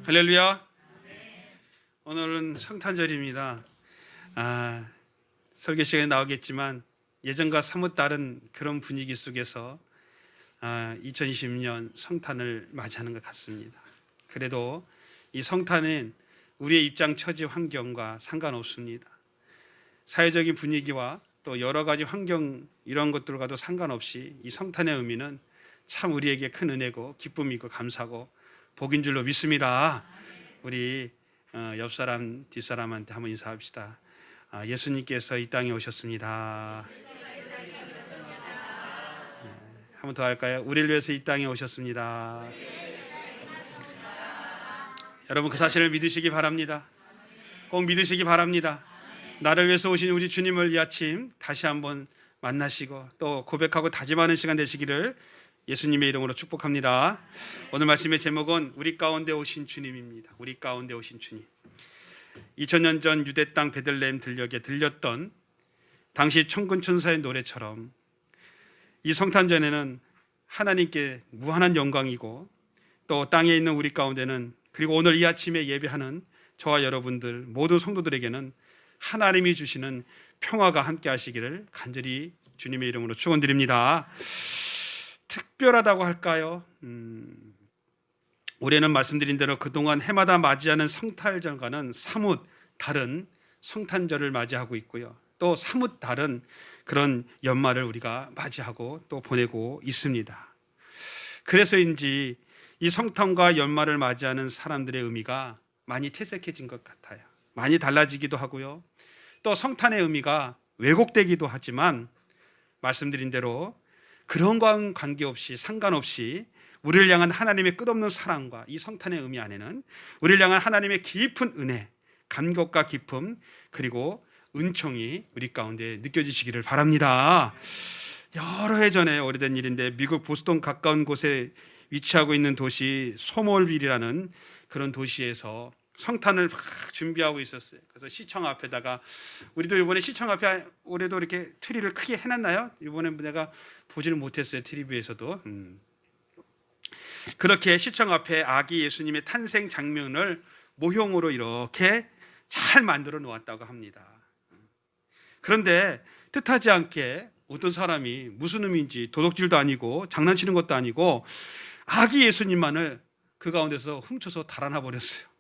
할렐루야. 오늘은 성탄절입니다. 설교 시간에 나오겠지만 예전과 사뭇 다른 그런 분위기 속에서 2020년 성탄을 맞이하는 것 같습니다. 그래도 이 성탄은 우리의 입장, 처지, 환경과 상관없습니다. 사회적인 분위기와 또 여러 가지 환경 이런 것들과도 상관없이 이 성탄의 의미는 참 우리에게 큰 은혜고 기쁨이고 감사고 복인 줄로 믿습니다. 우리 옆 사람 뒷사람한테 한번 인사합시다. 예수님께서 이 땅에 오셨습니다. 한 번 더 할까요? 우리를 위해서 이 땅에 오셨습니다. 여러분 그 사실을 믿으시기 바랍니다. 꼭 믿으시기 바랍니다. 나를 위해서 오신 우리 주님을 이 아침 다시 한번 만나시고 또 고백하고 다짐하는 시간 되시기를 예수님의 이름으로 축복합니다. 오늘 말씀의 제목은 우리 가운데 오신 주님입니다. 우리 가운데 오신 주님. 2000년 전 유대 땅 베들레헴 들녘에 들렸던 당시 천군천사의 노래처럼 이 성탄절에는 하나님께 무한한 영광이고 또 땅에 있는 우리 가운데는 그리고 오늘 이 아침에 예배하는 저와 여러분들 모든 성도들에게는 하나님이 주시는 평화가 함께 하시기를 간절히 주님의 이름으로 축원드립니다. 특별하다고 할까요? 올해는 말씀드린 대로 그동안 해마다 맞이하는 성탄절과는 사뭇 다른 성탄절을 맞이하고 있고요. 또 사뭇 다른 그런 연말을 우리가 맞이하고 또 보내고 있습니다. 그래서인지 이 성탄과 연말을 맞이하는 사람들의 의미가 많이 퇴색해진 것 같아요. 많이 달라지기도 하고요. 또 성탄의 의미가 왜곡되기도 하지만 말씀드린 대로 그런 건 관계없이 상관없이 우리를 향한 하나님의 끝없는 사랑과 이 성탄의 의미 안에는 우리를 향한 하나님의 깊은 은혜, 감격과 기쁨 그리고 은총이 우리 가운데 느껴지시기를 바랍니다. 여러 해 전에 오래된 일인데 미국 보스턴 가까운 곳에 위치하고 있는 도시 소몰빌이라는 그런 도시에서 성탄을 막 준비하고 있었어요. 그래서 시청 앞에다가 우리도 이번에 시청 앞에 올해도 이렇게 트리를 크게 해놨나요? 이번에 내가 보지를 못했어요. TV에서도 그렇게 시청 앞에 아기 예수님의 탄생 장면을 모형으로 이렇게 잘 만들어 놓았다고 합니다. 그런데 뜻하지 않게 어떤 사람이 무슨 의미인지 도둑질도 아니고 장난치는 것도 아니고 아기 예수님만을 그 가운데서 훔쳐서 달아나 버렸어요.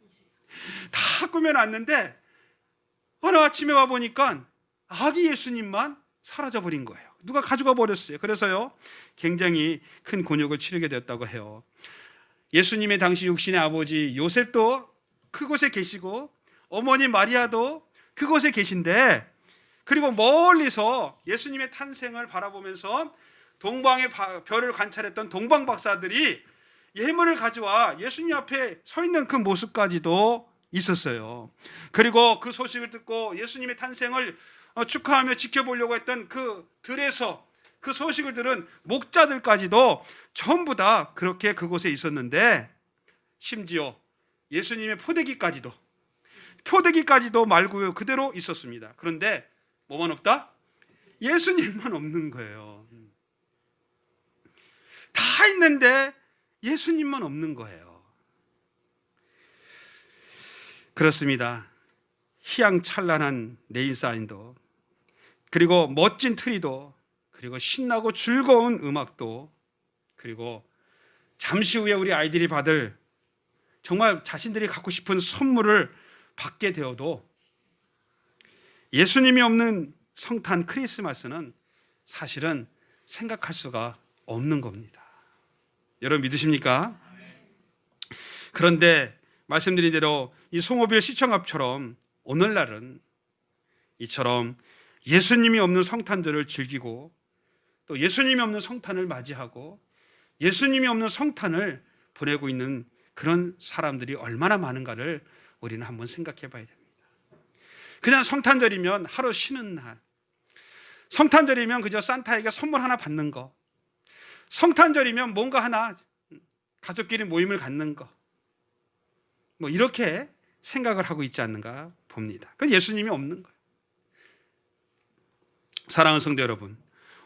다 꾸며놨는데 어느 아침에 와보니까 아기 예수님만 사라져버린 거예요. 누가 가져가 버렸어요. 그래서요 굉장히 큰 곤욕을 치르게 됐다고 해요. 예수님의 당시 육신의 아버지 요셉도 그곳에 계시고 어머니 마리아도 그곳에 계신데 그리고 멀리서 예수님의 탄생을 바라보면서 동방의 별을 관찰했던 동방 박사들이 예물을 가져와 예수님 앞에 서 있는 그 모습까지도 있었어요. 그리고 그 소식을 듣고 예수님의 탄생을 축하하며 지켜보려고 했던 그 들에서 그 소식을 들은 목자들까지도 전부 다 그렇게 그곳에 있었는데 심지어 예수님의 포대기까지도 말고요 그대로 있었습니다. 그런데 뭐만 없다? 예수님만 없는 거예요. 다 있는데 예수님만 없는 거예요. 그렇습니다. 희양찬란한 네일사인도 그리고 멋진 트리도 그리고 신나고 즐거운 음악도 그리고 잠시 후에 우리 아이들이 받을 정말 자신들이 갖고 싶은 선물을 받게 되어도 예수님이 없는 성탄 크리스마스는 사실은 생각할 수가 없는 겁니다. 여러분 믿으십니까? 그런데 말씀드린 대로 이 송호빌 시청 앞처럼 오늘날은 이처럼 예수님이 없는 성탄절을 즐기고 또 예수님이 없는 성탄을 맞이하고 예수님이 없는 성탄을 보내고 있는 그런 사람들이 얼마나 많은가를 우리는 한번 생각해 봐야 됩니다. 그냥 성탄절이면 하루 쉬는 날, 성탄절이면 그저 산타에게 선물 하나 받는 거, 성탄절이면 뭔가 하나 가족끼리 모임을 갖는 거, 뭐 이렇게 생각을 하고 있지 않는가 봅니다. 그건 예수님이 없는 거예요. 사랑하는 성도 여러분,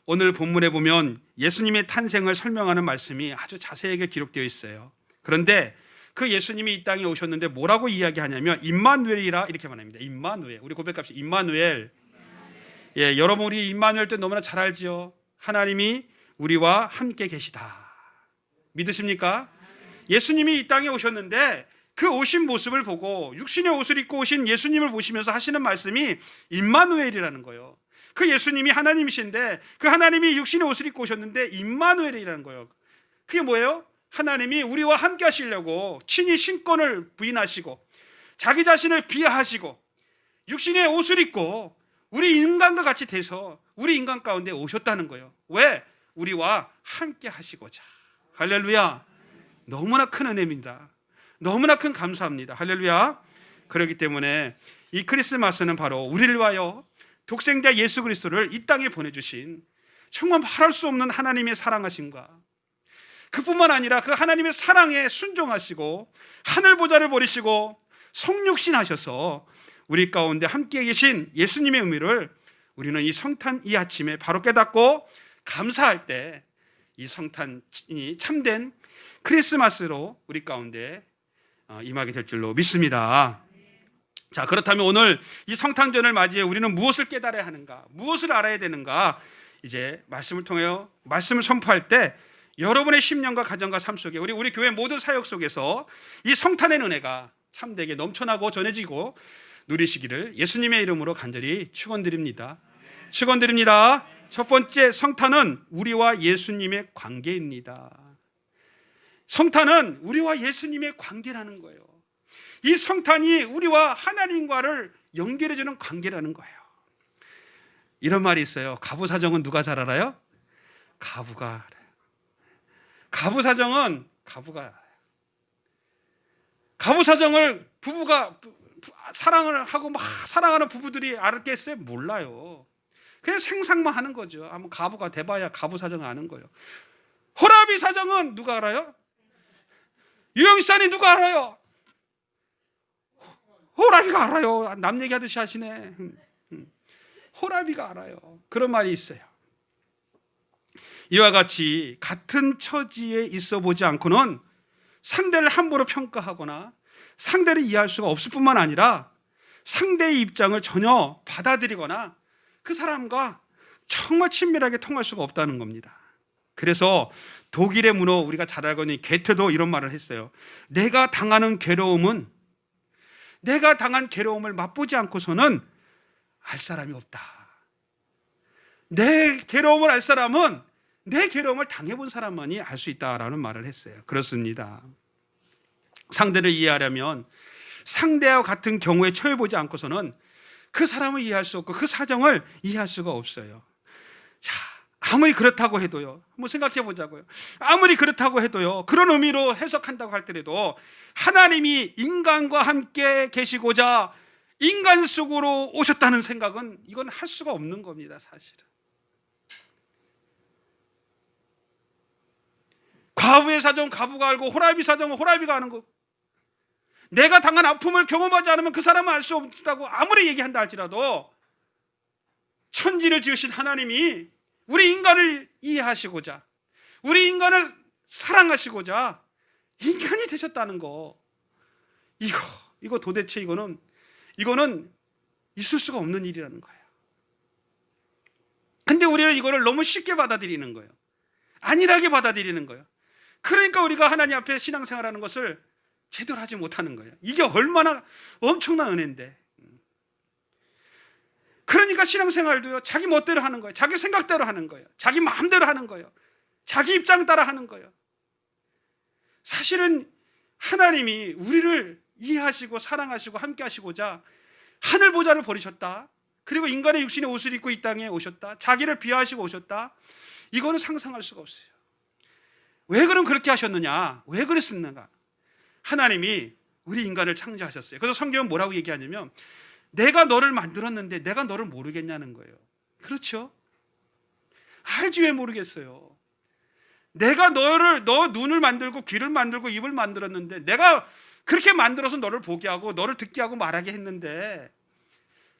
오늘 본문에 보면 예수님의 탄생을 설명하는 말씀이 아주 자세하게 기록되어 있어요. 그런데 그 예수님이 이 땅에 오셨는데 뭐라고 이야기하냐면 임마누엘이라 이렇게 말합니다. 임마누엘. 우리 고백합시다. 임마누엘. 예, 여러분 우리 임마누엘 뜻 너무나 잘 알죠. 하나님이 우리와 함께 계시다. 믿으십니까? 예수님이 이 땅에 오셨는데 그 오신 모습을 보고 육신의 옷을 입고 오신 예수님을 보시면서 하시는 말씀이 임마누엘이라는 거예요. 그 예수님이 하나님이신데 그 하나님이 육신의 옷을 입고 오셨는데 임마누엘이라는 거예요. 그게 뭐예요? 하나님이 우리와 함께 하시려고 친히 신권을 부인하시고 자기 자신을 비하하시고 육신의 옷을 입고 우리 인간과 같이 돼서 우리 인간 가운데 오셨다는 거예요. 왜? 우리와 함께 하시고자. 할렐루야. 너무나 큰 은혜입니다. 너무나 큰 감사합니다. 할렐루야. 그렇기 때문에 이 크리스마스는 바로 우리를 위하여 독생자 예수 그리스도를 이 땅에 보내주신 정말 말할 수 없는 하나님의 사랑하심과 그뿐만 아니라 그 하나님의 사랑에 순종하시고 하늘 보좌를 버리시고 성육신 하셔서 우리 가운데 함께 계신 예수님의 의미를 우리는 이 성탄 이 아침에 바로 깨닫고 감사할 때 이 성탄이 참된 크리스마스로 우리 가운데 임하게 될 줄로 믿습니다. 자, 그렇다면 오늘 이 성탄절을 맞이해 우리는 무엇을 깨달아야 하는가, 무엇을 알아야 되는가, 이제 말씀을 통하여 말씀을 선포할 때 여러분의 심령과 가정과 삶 속에 우리 교회 모든 사역 속에서 이 성탄의 은혜가 참되게 넘쳐나고 전해지고 누리시기를 예수님의 이름으로 간절히 축원드립니다. 축원드립니다. 첫 번째, 성탄은 우리와 예수님의 관계입니다. 성탄은 우리와 예수님의 관계라는 거예요. 이 성탄이 우리와 하나님과를 연결해주는 관계라는 거예요. 이런 말이 있어요. 가부사정은 누가 잘 알아요? 가부가 알아요. 가부사정은 가부가 알아요. 가부사정을 부부가 사랑을 하고 막 사랑하는 부부들이 알겠어요? 몰라요. 그냥 생각만 하는 거죠. 아무 가부가 돼봐야 가부사정 아는 거예요. 호라비 사정은 누가 알아요? 유영산이 누가 알아요? 호라비가 알아요. 남 얘기하듯이 하시네. 호라비가 알아요. 그런 말이 있어요. 이와 같이 같은 처지에 있어 보지 않고는 상대를 함부로 평가하거나 상대를 이해할 수가 없을 뿐만 아니라 상대의 입장을 전혀 받아들이거나 그 사람과 정말 친밀하게 통할 수가 없다는 겁니다. 그래서 독일의 문호 우리가 잘 알고 있는 게테도 이런 말을 했어요. 내가 당한 괴로움을 맛보지 않고서는 알 사람이 없다. 내 괴로움을 알 사람은 내 괴로움을 당해본 사람만이 알 수 있다라는 말을 했어요. 그렇습니다. 상대를 이해하려면 상대와 같은 경우에 처해보지 않고서는 그 사람을 이해할 수 없고 그 사정을 이해할 수가 없어요. 자, 아무리 그렇다고 해도요, 한번 생각해 보자고요. 아무리 그렇다고 해도요, 그런 의미로 해석한다고 할때라도 하나님이 인간과 함께 계시고자 인간 속으로 오셨다는 생각은 이건 할 수가 없는 겁니다, 사실은. 과부의 사정 과부가 알고 호라비 사정은 호라비가 아는 거. 내가 당한 아픔을 경험하지 않으면 그 사람은 알 수 없다고 아무리 얘기한다 할지라도 천지를 지으신 하나님이 우리 인간을 이해하시고자 우리 인간을 사랑하시고자 인간이 되셨다는 거, 이거 도대체 이거는 있을 수가 없는 일이라는 거예요. 근데 우리는 이거를 너무 쉽게 받아들이는 거예요. 안일하게 받아들이는 거예요. 그러니까 우리가 하나님 앞에 신앙생활하는 것을 제대로 하지 못하는 거예요. 이게 얼마나 엄청난 은혜인데. 그러니까 신앙생활도요, 자기 멋대로 하는 거예요. 자기 생각대로 하는 거예요. 자기 마음대로 하는 거예요. 자기 입장 따라 하는 거예요. 사실은 하나님이 우리를 이해하시고 사랑하시고 함께 하시고자 하늘 보좌를 버리셨다. 그리고 인간의 육신의 옷을 입고 이 땅에 오셨다. 자기를 비하하시고 오셨다. 이거는 상상할 수가 없어요. 왜 그럼 그렇게 하셨느냐? 왜 그랬었는가? 하나님이 우리 인간을 창조하셨어요. 그래서 성경은 뭐라고 얘기하냐면 내가 너를 만들었는데 내가 너를 모르겠냐는 거예요. 그렇죠? 알지 왜 모르겠어요? 내가 너 눈을 만들고 귀를 만들고 입을 만들었는데 내가 그렇게 만들어서 너를 보게 하고 너를 듣게 하고 말하게 했는데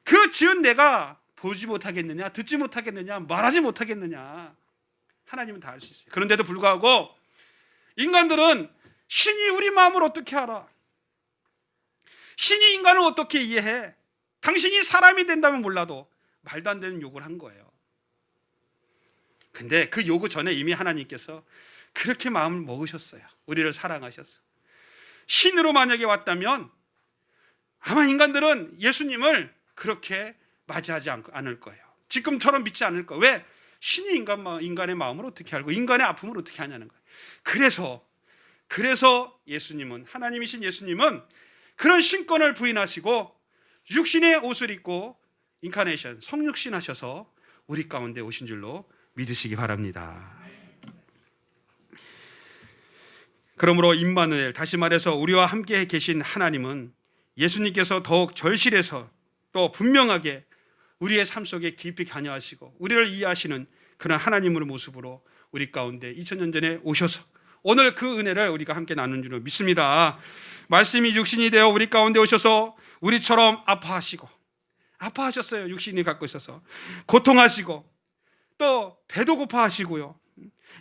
그 지은 내가 보지 못하겠느냐, 듣지 못하겠느냐, 말하지 못하겠느냐. 하나님은 다 알 수 있어요. 그런데도 불구하고 인간들은 신이 우리 마음을 어떻게 알아? 신이 인간을 어떻게 이해해? 당신이 사람이 된다면 몰라도 말도 안 되는 욕을 한 거예요. 근데 그 요구 전에 이미 하나님께서 그렇게 마음을 먹으셨어요. 우리를 사랑하셨어. 신으로 만약에 왔다면 아마 인간들은 예수님을 그렇게 맞이하지 않을 거예요. 지금처럼 믿지 않을 거예요. 왜? 신이 인간의 마음을 어떻게 알고 인간의 아픔을 어떻게 하냐는 거예요. 그래서 예수님은, 하나님이신 예수님은 그런 신권을 부인하시고 육신의 옷을 입고 인카네이션, 성육신 하셔서 우리 가운데 오신 줄로 믿으시기 바랍니다. 그러므로 임마누엘, 다시 말해서 우리와 함께 계신 하나님은 예수님께서 더욱 절실해서 또 분명하게 우리의 삶 속에 깊이 관여하시고 우리를 이해하시는 그런 하나님의 모습으로 우리 가운데 2000년 전에 오셔서 오늘 그 은혜를 우리가 함께 나눈 줄로 믿습니다. 말씀이 육신이 되어 우리 가운데 오셔서 우리처럼 아파하셨어요. 육신이 갖고 있어서 고통하시고 또 배도 고파하시고요,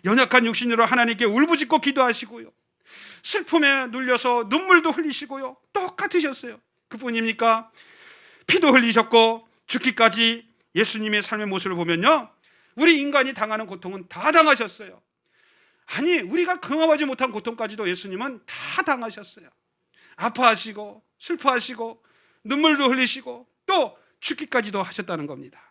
연약한 육신으로 하나님께 울부짖고 기도하시고요, 슬픔에 눌려서 눈물도 흘리시고요, 똑같으셨어요. 그뿐입니까? 피도 흘리셨고 죽기까지 예수님의 삶의 모습을 보면요, 우리 인간이 당하는 고통은 다 당하셨어요. 아니, 우리가 경험하지 못한 고통까지도 예수님은 다 당하셨어요. 아파하시고 슬퍼하시고 눈물도 흘리시고 또 죽기까지도 하셨다는 겁니다.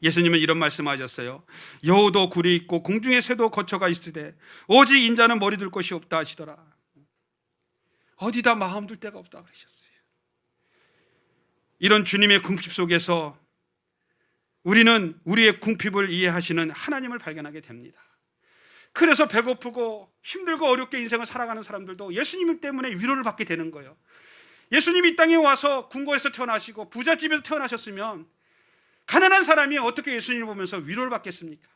예수님은 이런 말씀하셨어요. 여우도 굴이 있고 공중의 새도 거처가 있으되 오직 인자는 머리 둘 곳이 없다 하시더라. 어디다 마음 둘 데가 없다 그러셨어요. 이런 주님의 궁핍 속에서 우리는 우리의 궁핍을 이해하시는 하나님을 발견하게 됩니다. 그래서 배고프고 힘들고 어렵게 인생을 살아가는 사람들도 예수님 때문에 위로를 받게 되는 거예요. 예수님이 이 땅에 와서 궁궐에서 태어나시고 부잣집에서 태어나셨으면 가난한 사람이 어떻게 예수님을 보면서 위로를 받겠습니까?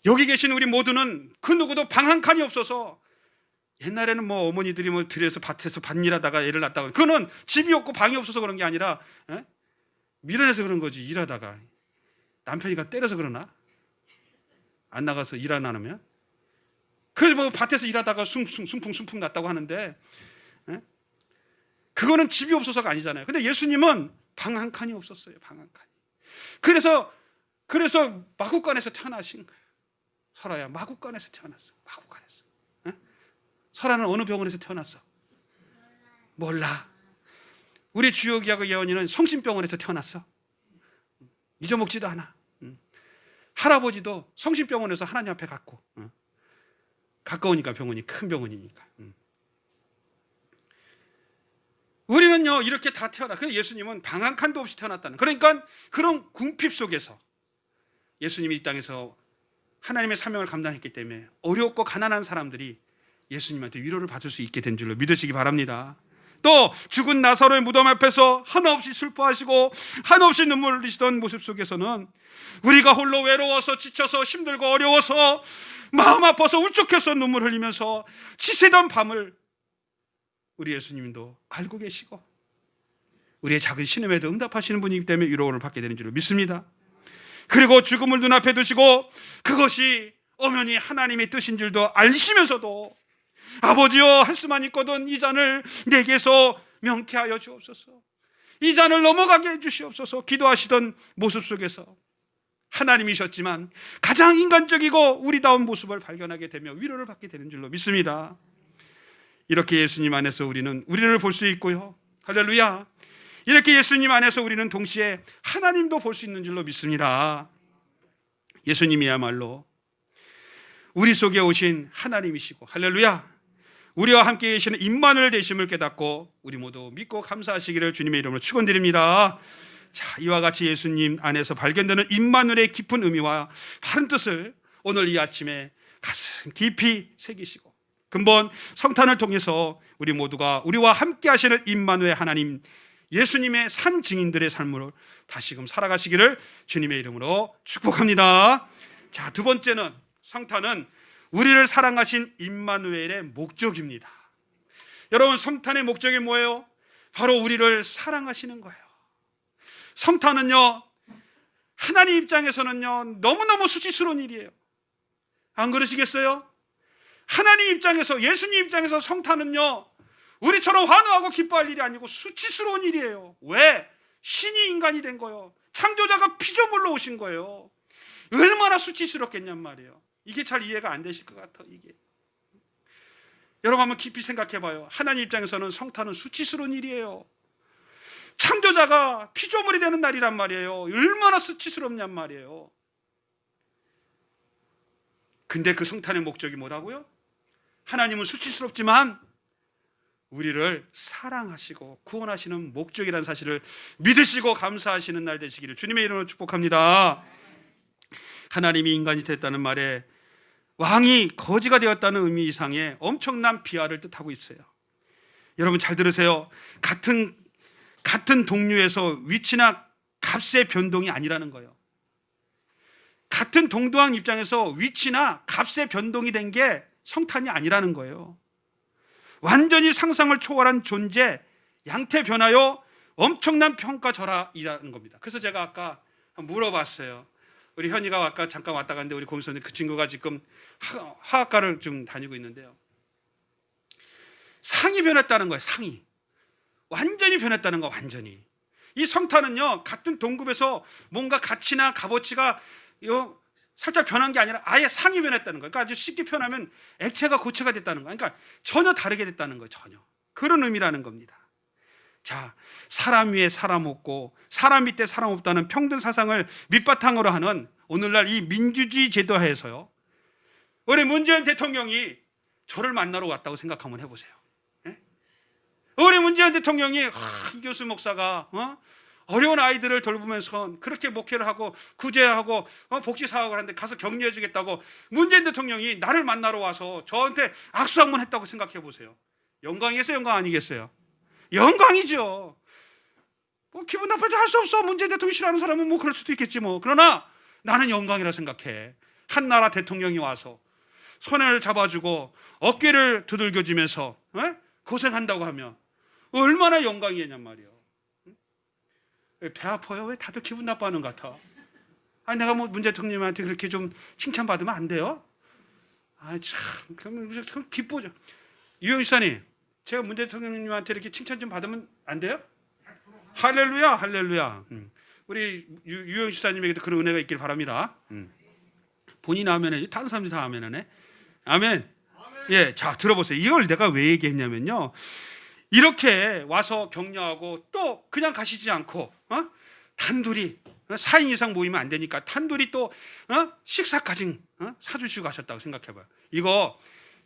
여기 계신 우리 모두는 그 누구도 방 한 칸이 없어서, 옛날에는 뭐 어머니들이 뭐 들에서 밭에서 밭일하다가 애를 낳다가, 그거는 집이 없고 방이 없어서 그런 게 아니라 미련해서 그런 거지. 일하다가 남편이가 때려서 그러나? 안 나가서 일 안 하면? 그래서 뭐 밭에서 일하다가 순풍 났다고 하는데, 그거는 집이 없어서가 아니잖아요. 근데 예수님은 방 한 칸이 없었어요. 방 한 칸이. 그래서 마구간에서 태어나신 거예요. 설아야, 마구간에서 태어났어. 마구간에서. 설아는 어느 병원에서 태어났어? 몰라. 우리 주혁이하고 예원이는 성심병원에서 태어났어. 잊어먹지도 않아. 할아버지도 성심병원에서 하나님 앞에 갔고, 가까우니까 병원이, 큰 병원이니까. 우리는요 이렇게 다 태어나. 그래서 예수님은 방 한 칸도 없이 태어났다는. 그러니까 그런 궁핍 속에서 예수님이 이 땅에서 하나님의 사명을 감당했기 때문에 어렵고 가난한 사람들이 예수님한테 위로를 받을 수 있게 된 줄로 믿으시기 바랍니다. 또 죽은 나사로의 무덤 앞에서 한없이 슬퍼하시고 한없이 눈물을 흘리시던 모습 속에서는 우리가 홀로 외로워서 지쳐서 힘들고 어려워서 마음 아파서 울적해서 눈물 흘리면서 지새던 밤을 우리 예수님도 알고 계시고 우리의 작은 신음에도 응답하시는 분이기 때문에 위로를 받게 되는 줄로 믿습니다. 그리고 죽음을 눈앞에 두시고 그것이 엄연히 하나님의 뜻인 줄도 알시면서도 아버지여, 할 수만 있거든 이 잔을 내게서 명쾌하여 주옵소서, 이 잔을 넘어가게 해주시옵소서 기도하시던 모습 속에서 하나님이셨지만 가장 인간적이고 우리다운 모습을 발견하게 되며 위로를 받게 되는 줄로 믿습니다. 이렇게 예수님 안에서 우리는 우리를 볼 수 있고요, 할렐루야, 이렇게 예수님 안에서 우리는 동시에 하나님도 볼 수 있는 줄로 믿습니다. 예수님이야말로 우리 속에 오신 하나님이시고, 할렐루야, 우리와 함께 계시는 임마누엘 되심을 깨닫고 우리 모두 믿고 감사하시기를 주님의 이름으로 축원드립니다. 자, 이와 같이 예수님 안에서 발견되는 임마누엘의 깊은 의미와 바른 뜻을 오늘 이 아침에 가슴 깊이 새기시고 근본 성탄을 통해서 우리 모두가 우리와 함께 하시는 임마누엘 하나님 예수님의 산 증인들의 삶으로 다시금 살아가시기를 주님의 이름으로 축복합니다. 자, 두 번째는, 성탄은 우리를 사랑하신 임마누엘의 목적입니다. 여러분, 성탄의 목적이 뭐예요? 바로 우리를 사랑하시는 거예요. 성탄은요, 하나님 입장에서는요 너무너무 수치스러운 일이에요. 안 그러시겠어요? 하나님 입장에서, 예수님 입장에서 성탄은요, 우리처럼 환호하고 기뻐할 일이 아니고 수치스러운 일이에요. 왜? 신이 인간이 된 거예요. 창조자가 피조물로 오신 거예요. 얼마나 수치스럽겠냔 말이에요. 이게 잘 이해가 안 되실 것 같아. 이게 여러분 한번 깊이 생각해 봐요. 하나님 입장에서는 성탄은 수치스러운 일이에요. 창조자가 피조물이 되는 날이란 말이에요. 얼마나 수치스럽냔 말이에요. 근데 그 성탄의 목적이 뭐라고요? 하나님은 수치스럽지만 우리를 사랑하시고 구원하시는 목적이라는 사실을 믿으시고 감사하시는 날 되시기를 주님의 이름으로 축복합니다. 하나님이 인간이 됐다는 말에 왕이 거지가 되었다는 의미 이상의 엄청난 비하를 뜻하고 있어요. 여러분 잘 들으세요. 같은 동류에서 위치나 값의 변동이 아니라는 거예요. 같은 동등한 입장에서 위치나 값의 변동이 된 게 성탄이 아니라는 거예요. 완전히 상상을 초월한 존재, 양태 변화요 엄청난 평가절하이라는 겁니다. 그래서 제가 아까 물어봤어요. 우리 현이가 아까 잠깐 왔다 갔는데 우리 공수님 그 친구가 지금 화학과를 좀 다니고 있는데요. 상이 변했다는 거예요. 상이 완전히 변했다는 거. 완전히. 이 성탄은요 같은 동급에서 뭔가 가치나 값어치가 살짝 변한 게 아니라 아예 상이 변했다는 거예요. 그러니까 아주 쉽게 표현하면 액체가 고체가 됐다는 거예요. 그러니까 전혀 다르게 됐다는 거예요. 전혀. 그런 의미라는 겁니다. 자, 사람 위에 사람 없고 사람 밑에 사람 없다는 평등 사상을 밑바탕으로 하는 오늘날 이 민주주의 제도하에서요, 우리 문재인 대통령이 저를 만나러 왔다고 생각 한번 해보세요. 예? 우리 문재인 대통령이 이교수 목사가 어려운 아이들을 돌보면서 그렇게 목회를 하고 구제하고 복지사업을 하는데 가서 격려해 주겠다고 문재인 대통령이 나를 만나러 와서 저한테 악수 한번 했다고 생각해 보세요. 영광이겠어요? 영광 아니겠어요? 영광이죠. 뭐 기분 나빠도 할 수 없어. 문재인 대통령 싫어하는 사람은 뭐 그럴 수도 있겠지 뭐. 그러나 나는 영광이라 생각해. 한 나라 대통령이 와서 손을 잡아주고 어깨를 두들겨주면서 고생한다고 하면 얼마나 영광이냐는 말이에요. 배 아파요? 왜 다들 기분 나빠하는 것 같아? 아니 내가 뭐 문재인 대통령한테 그렇게 좀 칭찬받으면 안 돼요? 아 참, 그러면 기쁘죠. 유영 지사님, 제가 문재인 대통령님한테 이렇게 칭찬 좀 받으면 안 돼요? 할렐루야, 할렐루야. 우리 유영 지사님에게도 그런 은혜가 있길 바랍니다. 본인 아멘해, 다른 사람들이 다 아멘하네. 아멘. 예, 자 들어보세요. 이걸 내가 왜 얘기했냐면요, 이렇게 와서 격려하고 또 그냥 가시지 않고 단둘이 4인 이상 모이면 안 되니까 단둘이 또 식사까지 사주시고 가셨다고 생각해봐요. 이거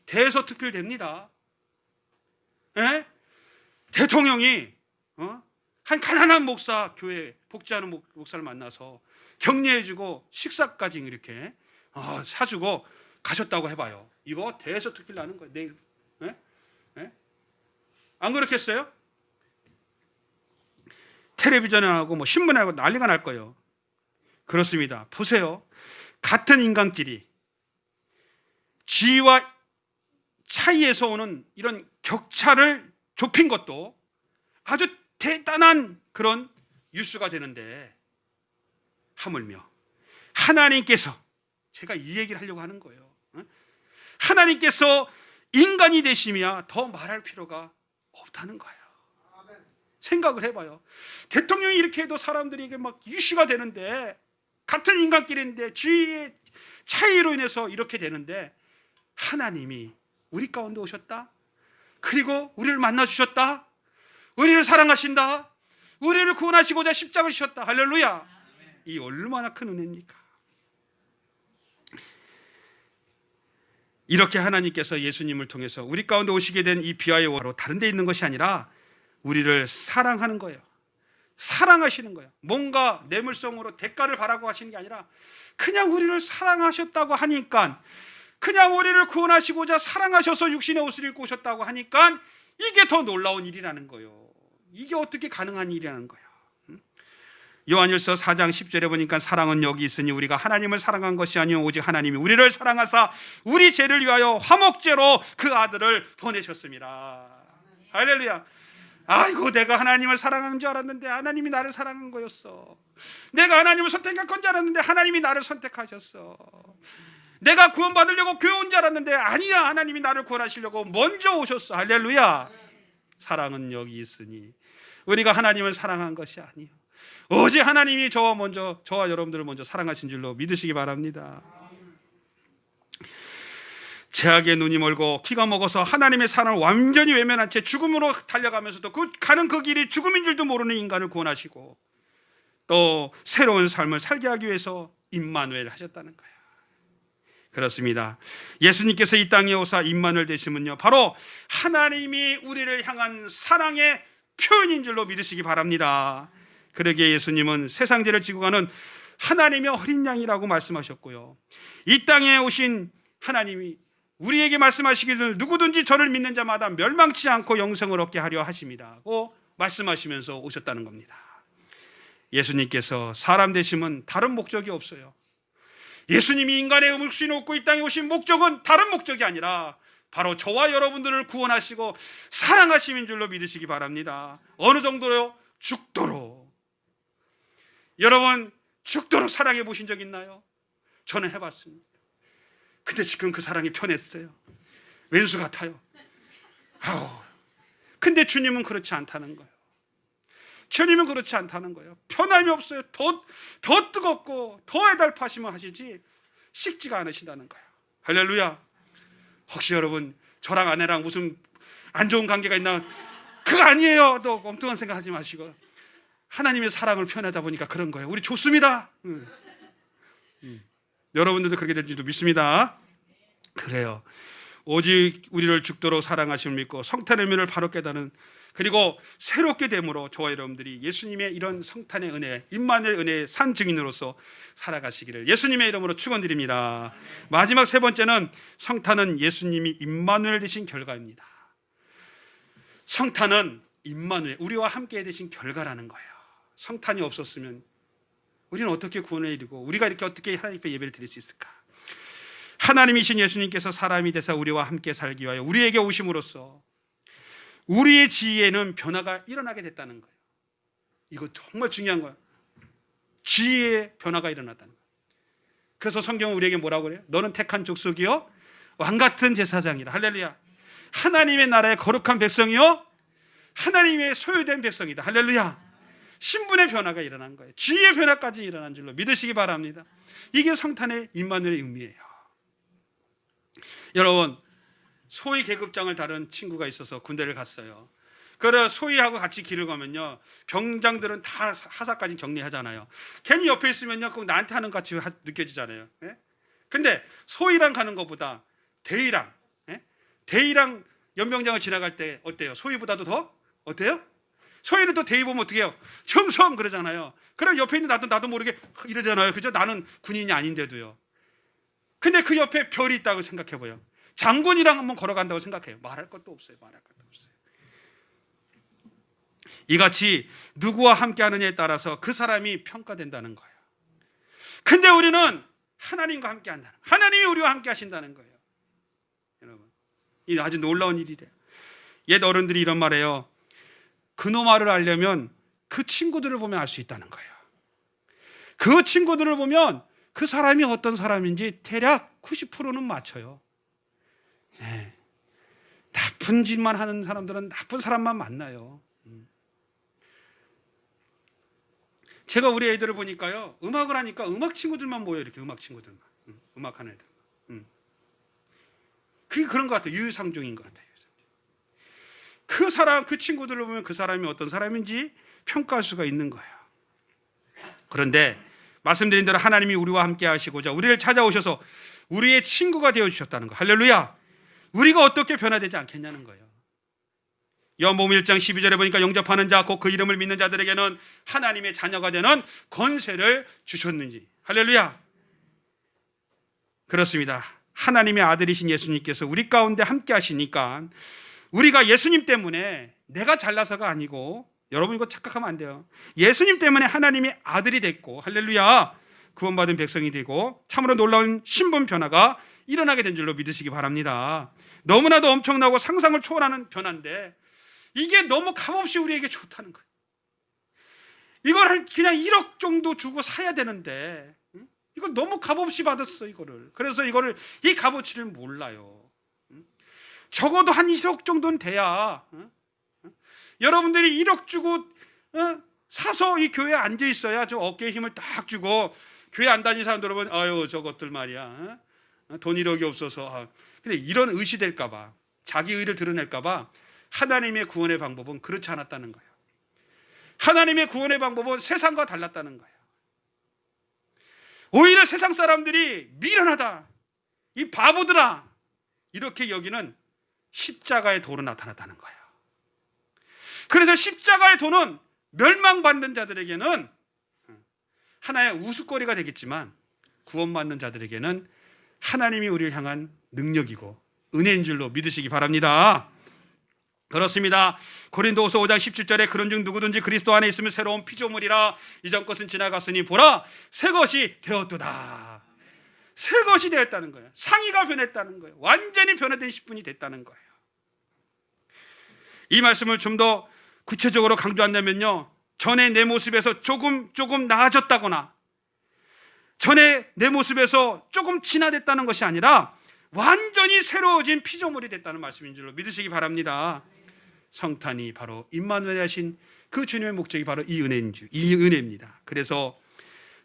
대서특필 됩니다. 예? 대통령이 한 가난한 목사, 교회 복지하는 목사를 만나서 격려해주고 식사까지 이렇게 사주고 가셨다고 해봐요. 이거 대서특필 나는 거예요. 내일. 예? 예? 안 그렇겠어요? 텔레비전에 하고 뭐 신문에 하고 난리가 날 거예요. 그렇습니다. 보세요. 같은 인간끼리 지위와 차이에서 오는 이런 격차를 좁힌 것도 아주 대단한 그런 뉴스가 되는데, 하물며 하나님께서, 제가 이 얘기를 하려고 하는 거예요. 하나님께서 인간이 되시며 더 말할 필요가 없다는 거예요. 생각을 해봐요. 대통령이 이렇게 해도 사람들이 이게 막 이슈가 되는데, 같은 인간끼리인데 주의의 차이로 인해서 이렇게 되는데, 하나님이 우리 가운데 오셨다. 그리고 우리를 만나 주셨다. 우리를 사랑하신다. 우리를 구원하시고자 십자가를 지셨다. 할렐루야. 이 얼마나 큰 은혜입니까? 이렇게 하나님께서 예수님을 통해서 우리 가운데 오시게 된 이 비하의 와로 다른 데 있는 것이 아니라 우리를 사랑하는 거예요. 사랑하시는 거예요. 뭔가 뇌물성으로 대가를 바라고 하시는 게 아니라 그냥 우리를 사랑하셨다고 하니까, 그냥 우리를 구원하시고자 사랑하셔서 육신의 옷을 입고 오셨다고 하니까 이게 더 놀라운 일이라는 거예요. 이게 어떻게 가능한 일이라는 거예요. 요한일서 4장 10절에 보니까 사랑은 여기 있으니 우리가 하나님을 사랑한 것이 아니요 오직 하나님이 우리를 사랑하사 우리 죄를 위하여 화목제로 그 아들을 보내셨습니다. 할렐루야. 아이고, 내가 하나님을 사랑한 줄 알았는데 하나님이 나를 사랑한 거였어. 내가 하나님을 선택할 건 줄 알았는데 하나님이 나를 선택하셨어. 내가 구원받으려고 교회 온 줄 알았는데 아니야, 하나님이 나를 구원하시려고 먼저 오셨어. 할렐루야. 사랑은 여기 있으니 우리가 하나님을 사랑한 것이 아니요, 오직 하나님이 저와 여러분들을 먼저 사랑하신 줄로 믿으시기 바랍니다. 죄악의 눈이 멀고 키가 먹어서 하나님의 사랑을 완전히 외면한 채 죽음으로 달려가면서도 가는 그 길이 죽음인 줄도 모르는 인간을 구원하시고 또 새로운 삶을 살게 하기 위해서 임마누엘 하셨다는 거예요. 그렇습니다. 예수님께서 이 땅에 오사 임마누엘 되심은요, 바로 하나님이 우리를 향한 사랑의 표현인 줄로 믿으시기 바랍니다. 그러기에 예수님은 세상 죄를 지고 가는 하나님의 어린 양이라고 말씀하셨고요, 이 땅에 오신 하나님이 우리에게 말씀하시기를 누구든지 저를 믿는 자마다 멸망치 않고 영생을 얻게 하려 하심이라고 말씀하시면서 오셨다는 겁니다. 예수님께서 사람 되심은 다른 목적이 없어요. 예수님이 인간의 육신을 얻고 이 땅에 오신 목적은 다른 목적이 아니라 바로 저와 여러분들을 구원하시고 사랑하심인 줄로 믿으시기 바랍니다. 어느 정도요? 죽도록. 여러분, 죽도록 사랑해 보신 적 있나요? 저는 해봤습니다. 근데 지금 그 사랑이 편했어요. 왼수 같아요. 근데 주님은 그렇지 않다는 거예요. 주님은 그렇지 않다는 거예요. 편함이 없어요. 더 뜨겁고 더 애달파시면 하시지 식지가 않으신다는 거예요. 할렐루야. 혹시 여러분 저랑 아내랑 무슨 안 좋은 관계가 있나? 그거 아니에요. 또 엉뚱한 생각하지 마시고 하나님의 사랑을 표현하다 보니까 그런 거예요. 우리 좋습니다. 여러분들도 그렇게 될 줄도 믿습니다. 그래요. 오직 우리를 죽도록 사랑하심을 믿고 성탄의 의미를 바로 깨닫는, 그리고 새롭게 됨으로 저와 여러분들이 예수님의 이런 성탄의 은혜, 임마누엘 은혜의 산 증인으로서 살아가시기를 예수님의 이름으로 축원드립니다. 마지막 세 번째는 성탄은 예수님이 임마누엘 되신 결과입니다. 성탄은 임마누엘, 우리와 함께 되신 결과라는 거예요. 성탄이 없었으면 우리는 어떻게 구원을 이루고 우리가 이렇게 어떻게 하나님 앞에 예배를 드릴 수 있을까? 하나님이신 예수님께서 사람이 되사 우리와 함께 살기 위하여 우리에게 오심으로써 우리의 지혜에는 변화가 일어나게 됐다는 거예요. 이거 정말 중요한 거예요. 지혜의 변화가 일어났다는 거예요. 그래서 성경은 우리에게 뭐라고 그래요? 너는 택한 족속이요 왕같은 제사장이라. 할렐루야. 하나님의 나라의 거룩한 백성이요 하나님의 소유된 백성이다. 할렐루야. 신분의 변화가 일어난 거예요. 지혜의 변화까지 일어난 줄로 믿으시기 바랍니다. 이게 성탄의 임마누엘의 의미예요. 여러분, 소위 계급장을 다룬 친구가 있어서 군대를 갔어요. 그래 소위하고 같이 길을 가면요, 병장들은 다 하사까지 격리하잖아요. 괜히 옆에 있으면요, 꼭 나한테 하는 것 같이 느껴지잖아요. 예? 근데 소위랑 가는 것보다 대위랑, 예? 대위랑 연병장을 지나갈 때 어때요? 소위보다도 더 어때요? 소위는 또 대위 보면 어떻게 해요? 정성 그러잖아요. 그럼 옆에 있는 나도 모르게 이러잖아요. 그죠? 나는 군인이 아닌데도요. 근데 그 옆에 별이 있다고 생각해봐요. 장군이랑 한번 걸어간다고 생각해요. 말할 것도 없어요. 이같이 누구와 함께 하느냐에 따라서 그 사람이 평가된다는 거예요. 근데 우리는 하나님과 함께 한다는 거예요. 하나님이 우리와 함께 하신다는 거예요. 여러분, 이 아주 놀라운 일이래요. 옛 어른들이 이런 말해요. 그놈아를 알려면 그 친구들을 보면 알 수 있다는 거예요. 그 친구들을 보면 그 사람이 어떤 사람인지 대략 90%는 맞춰요. 네. 나쁜 짓만 하는 사람들은 나쁜 사람만 만나요. 제가 우리 애들을 보니까요, 음악을 하니까 음악 친구들만 모여요. 이렇게 음악 친구들만, 음악하는 애들. 그게 그런 것 같아요. 유유상종인 것 같아요. 그 친구들을 보면 그 사람이 어떤 사람인지 평가할 수가 있는 거예요. 그런데 말씀드린 대로 하나님이 우리와 함께 하시고자 우리를 찾아오셔서 우리의 친구가 되어주셨다는 거. 할렐루야. 우리가 어떻게 변화되지 않겠냐는 거예요. 요한복음 1장 12절에 보니까 영접하는 자 곧 그 이름을 믿는 자들에게는 하나님의 자녀가 되는 권세를 주셨는지. 할렐루야. 그렇습니다. 하나님의 아들이신 예수님께서 우리 가운데 함께 하시니까 우리가 예수님 때문에 내가 잘나서가 아니고, 여러분 이거 착각하면 안 돼요. 예수님 때문에 하나님의 아들이 됐고, 할렐루야, 구원받은 백성이 되고 참으로 놀라운 신분 변화가 일어나게 된 줄로 믿으시기 바랍니다. 너무나도 엄청나고 상상을 초월하는 변화인데 이게 너무 값없이 우리에게 좋다는 거예요. 이걸 그냥 1억 정도 주고 사야 되는데 이걸 너무 값없이 받았어, 이거를. 그래서 이거를, 이 값어치를 몰라요. 적어도 한 1억 정도는 돼야 여러분들이 1억 주고 사서 이 교회에 앉아 있어야 저 어깨에 힘을 딱 주고, 교회 안 다니는 사람들 여러분, 아유 저것들 말이야, 돈 1억이 없어서. 근데 이런 의시될까 봐, 자기 의를 드러낼까 봐 하나님의 구원의 방법은 그렇지 않았다는 거예요. 하나님의 구원의 방법은 세상과 달랐다는 거예요. 오히려 세상 사람들이 미련하다, 이 바보들아, 이렇게 여기는 십자가의 도로 나타났다는 거예요. 그래서 십자가의 도는 멸망받는 자들에게는 하나의 우스거리가 되겠지만, 구원받는 자들에게는 하나님이 우리를 향한 능력이고 은혜인 줄로 믿으시기 바랍니다. 그렇습니다. 고린도후서 5장 17절에 그런즉 누구든지 그리스도 안에 있으면 새로운 피조물이라, 이전 것은 지나갔으니 보라 새 것이 되었도다. 새 것이 되었다는 거예요. 상의가 변했다는 거예요. 완전히 변화된 10분이 됐다는 거예요. 이 말씀을 좀 더 구체적으로 강조한다면요, 전에 내 모습에서 조금 나아졌다거나, 전에 내 모습에서 조금 진화됐다는 것이 아니라 완전히 새로워진 피조물이 됐다는 말씀인 줄로 믿으시기 바랍니다. 성탄이 바로 임마누엘 하신 그 주님의 목적이 바로 이 은혜입니다. 그래서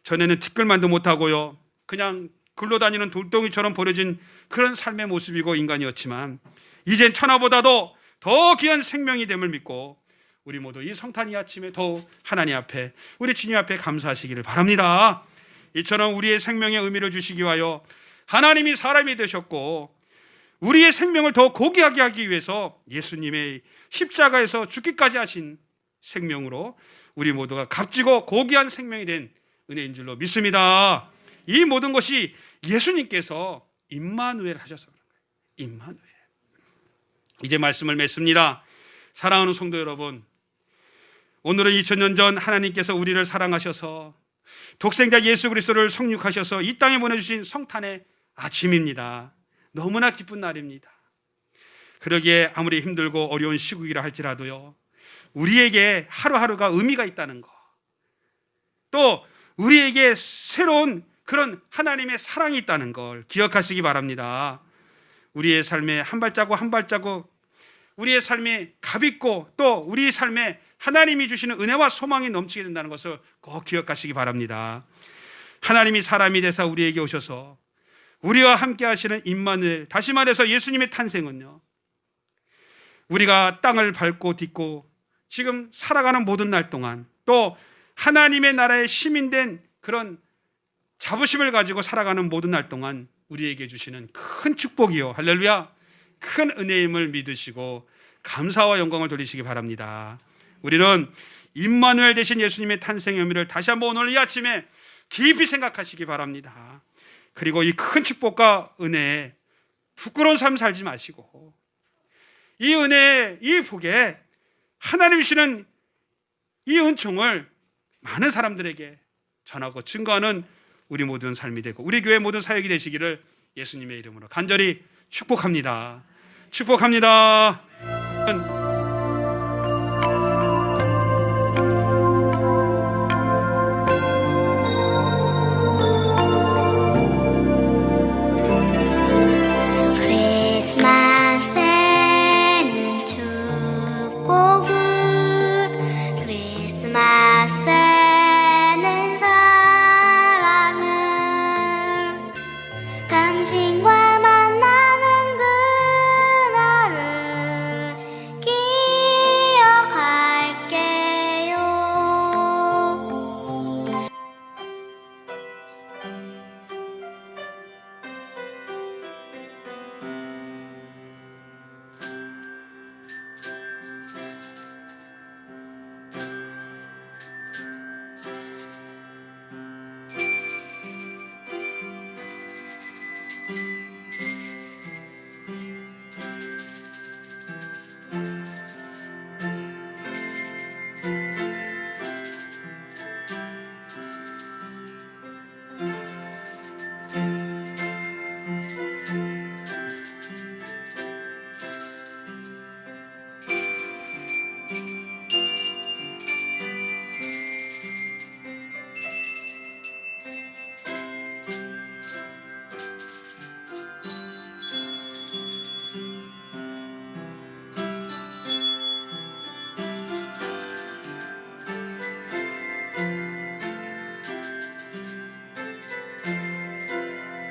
전에는 티끌만도 못하고요, 그냥 굴러다니는 돌덩이처럼 버려진 그런 삶의 모습이고 인간이었지만, 이젠 천하보다도 더 귀한 생명이 됨을 믿고 우리 모두 이 성탄 이 아침에 더욱 하나님 앞에, 우리 주님 앞에 감사하시기를 바랍니다. 이처럼 우리의 생명에 의미를 주시기 위하여 하나님이 사람이 되셨고, 우리의 생명을 더 고귀하게 하기 위해서 예수님의 십자가에서 죽기까지 하신 생명으로 우리 모두가 값지고 고귀한 생명이 된 은혜인 줄로 믿습니다. 이 모든 것이 예수님께서 임마누엘 하셔서 그런 거예요. 임마누엘. 이제 말씀을 맺습니다. 사랑하는 성도 여러분, 오늘은 2000년 전 하나님께서 우리를 사랑하셔서 독생자 예수 그리스도를 성육하셔서 이 땅에 보내주신 성탄의 아침입니다. 너무나 기쁜 날입니다. 그러기에 아무리 힘들고 어려운 시국이라 할지라도요, 우리에게 하루하루가 의미가 있다는 거, 또 우리에게 새로운 그런 하나님의 사랑이 있다는 걸 기억하시기 바랍니다. 우리의 삶에 한 발자국 한 발자국, 우리의 삶이 값있고 또 우리의 삶에 하나님이 주시는 은혜와 소망이 넘치게 된다는 것을 꼭 기억하시기 바랍니다. 하나님이 사람이 되사 우리에게 오셔서 우리와 함께 하시는 임마누엘, 다시 말해서 예수님의 탄생은요, 우리가 땅을 밟고 딛고 지금 살아가는 모든 날 동안, 또 하나님의 나라의 시민된 그런 자부심을 가지고 살아가는 모든 날 동안 우리에게 주시는 큰 축복이요, 할렐루야, 큰 은혜임을 믿으시고 감사와 영광을 돌리시기 바랍니다. 우리는 임마누엘 되신 예수님의 탄생의 의미를 다시 한번 오늘 이 아침에 깊이 생각하시기 바랍니다. 그리고 이 큰 축복과 은혜에 부끄러운 삶 살지 마시고, 이 은혜에, 이 복에 하나님이 주시는 이 은총을 많은 사람들에게 전하고 증거하는 우리 모든 삶이 되고 우리 교회 모든 사역이 되시기를 예수님의 이름으로 간절히 축복합니다. 축복합니다.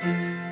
네.